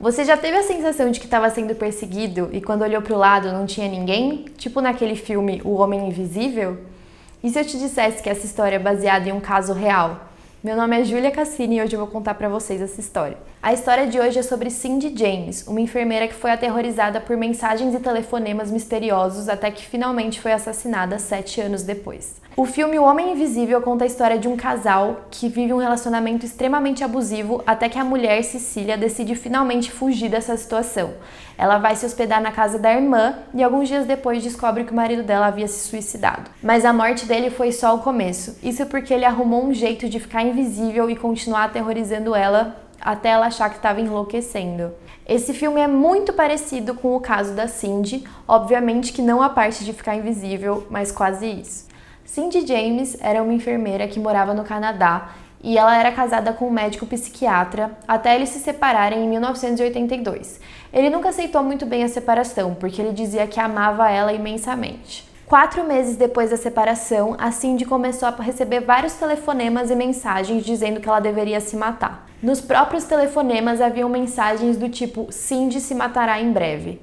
Você já teve a sensação de que estava sendo perseguido e quando olhou para o lado não tinha ninguém? Tipo naquele filme O Homem Invisível? E se eu te dissesse que essa história é baseada em um caso real? Meu nome é Júlia Cassini e hoje eu vou contar para vocês essa história. A história de hoje é sobre Cindy James, uma enfermeira que foi aterrorizada por mensagens e telefonemas misteriosos até que finalmente foi assassinada 7 anos depois. O filme O Homem Invisível conta a história de um casal que vive um relacionamento extremamente abusivo até que a mulher, Cecília, decide finalmente fugir dessa situação. Ela vai se hospedar na casa da irmã e alguns dias depois descobre que o marido dela havia se suicidado. Mas a morte dele foi só o começo. Isso porque ele arrumou um jeito de ficar invisível e continuar aterrorizando ela até ela achar que estava enlouquecendo. Esse filme é muito parecido com o caso da Cindy, obviamente que não a parte de ficar invisível, mas quase isso. Cindy James era uma enfermeira que morava no Canadá e ela era casada com um médico psiquiatra até eles se separarem em 1982. Ele nunca aceitou muito bem a separação, porque ele dizia que amava ela imensamente. 4 meses depois da separação, a Cindy começou a receber vários telefonemas e mensagens dizendo que ela deveria se matar. Nos próprios telefonemas haviam mensagens do tipo "Cindy se matará em breve".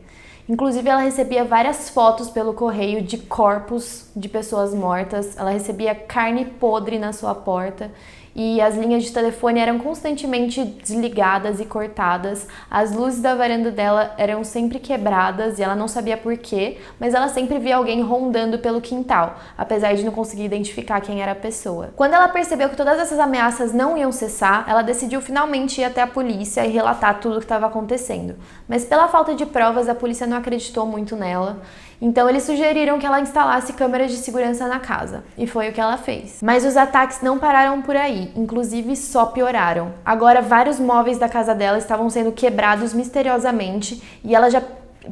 Inclusive, ela recebia várias fotos pelo correio de corpos de pessoas mortas, ela recebia carne podre na sua porta e as linhas de telefone eram constantemente desligadas e cortadas. As luzes da varanda dela eram sempre quebradas e ela não sabia por quê, mas ela sempre via alguém rondando pelo quintal, apesar de não conseguir identificar quem era a pessoa. Quando ela percebeu que todas essas ameaças não iam cessar, ela decidiu finalmente ir até a polícia e relatar tudo o que estava acontecendo. Mas pela falta de provas, a polícia não acreditou muito nela. Então eles sugeriram que ela instalasse câmeras de segurança na casa, e foi o que ela fez. Mas os ataques não pararam por aí, inclusive só pioraram. Agora vários móveis da casa dela estavam sendo quebrados misteriosamente e ela já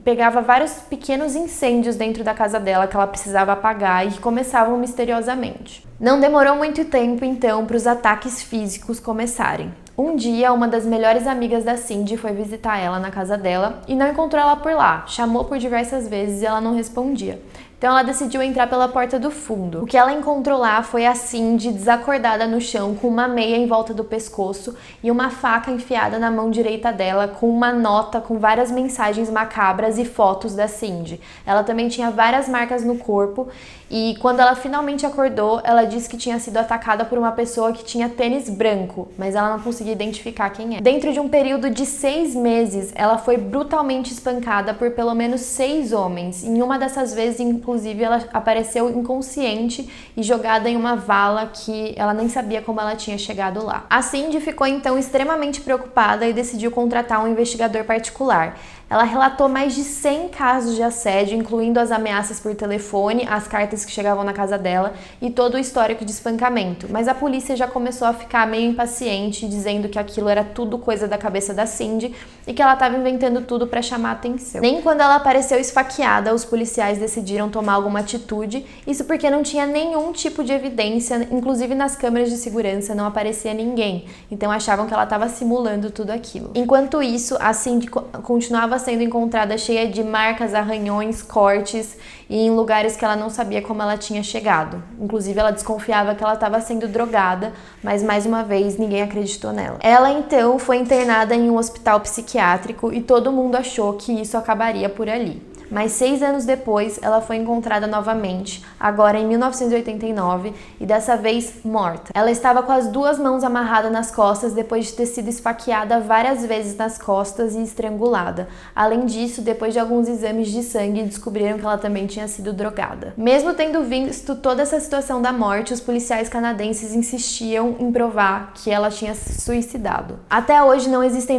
pegava vários pequenos incêndios dentro da casa dela que ela precisava apagar e que começavam misteriosamente. Não demorou muito tempo então para os ataques físicos começarem. Um dia, uma das melhores amigas da Cindy foi visitar ela na casa dela e não encontrou ela por lá. Chamou por diversas vezes e ela não respondia. Então ela decidiu entrar pela porta do fundo. O que ela encontrou lá foi a Cindy desacordada no chão com uma meia em volta do pescoço e uma faca enfiada na mão direita dela com uma nota com várias mensagens macabras e fotos da Cindy. Ela também tinha várias marcas no corpo e quando ela finalmente acordou, ela disse que tinha sido atacada por uma pessoa que tinha tênis branco, mas ela não conseguia identificar quem é. Dentro de um período de 6 meses, ela foi brutalmente espancada por pelo menos 6 homens. Em uma dessas vezes, inclusive, ela apareceu inconsciente e jogada em uma vala que ela nem sabia como ela tinha chegado lá. A Cindy ficou então extremamente preocupada e decidiu contratar um investigador particular. Ela relatou mais de 100 casos de assédio, incluindo as ameaças por telefone, as cartas que chegavam na casa dela e todo o histórico de espancamento. Mas a polícia já começou a ficar meio impaciente, dizendo que aquilo era tudo coisa da cabeça da Cindy e que ela estava inventando tudo para chamar atenção. Nem quando ela apareceu esfaqueada, os policiais decidiram tomar alguma atitude, isso porque não tinha nenhum tipo de evidência, inclusive nas câmeras de segurança não aparecia ninguém, então achavam que ela estava simulando tudo aquilo. Enquanto isso, a Cindy continuava sendo encontrada cheia de marcas, arranhões, cortes e em lugares que ela não sabia como ela tinha chegado. Inclusive, ela desconfiava que ela estava sendo drogada, mas mais uma vez ninguém acreditou nela. Ela então foi internada em um hospital psiquiátrico e todo mundo achou que isso acabaria por ali. Mas 6 anos depois, ela foi encontrada novamente, agora em 1989, e dessa vez morta. Ela estava com as 2 mãos amarradas nas costas depois de ter sido esfaqueada várias vezes nas costas e estrangulada. Além disso, depois de alguns exames de sangue, descobriram que ela também tinha sido drogada. Mesmo tendo visto toda essa situação da morte, os policiais canadenses insistiam em provar que ela tinha se suicidado. Até hoje não existe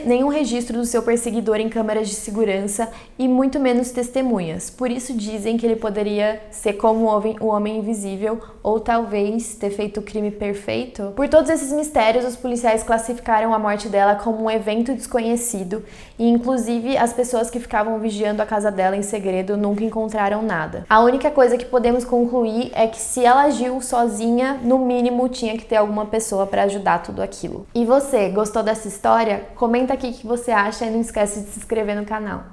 nenhum registro do seu perseguidor em câmeras de segurança e muito menos testemunhas. Por isso dizem que ele poderia ser como o homem invisível ou talvez ter feito o crime perfeito. Por todos esses mistérios, os policiais classificaram a morte dela como um evento desconhecido e inclusive as pessoas que ficavam vigiando a casa dela em segredo nunca encontraram nada. A única coisa que podemos concluir é que se ela agiu sozinha, no mínimo tinha que ter alguma pessoa para ajudar tudo aquilo. E você, gostou dessa história? Comenta aqui o que você acha e não esquece de se inscrever no canal.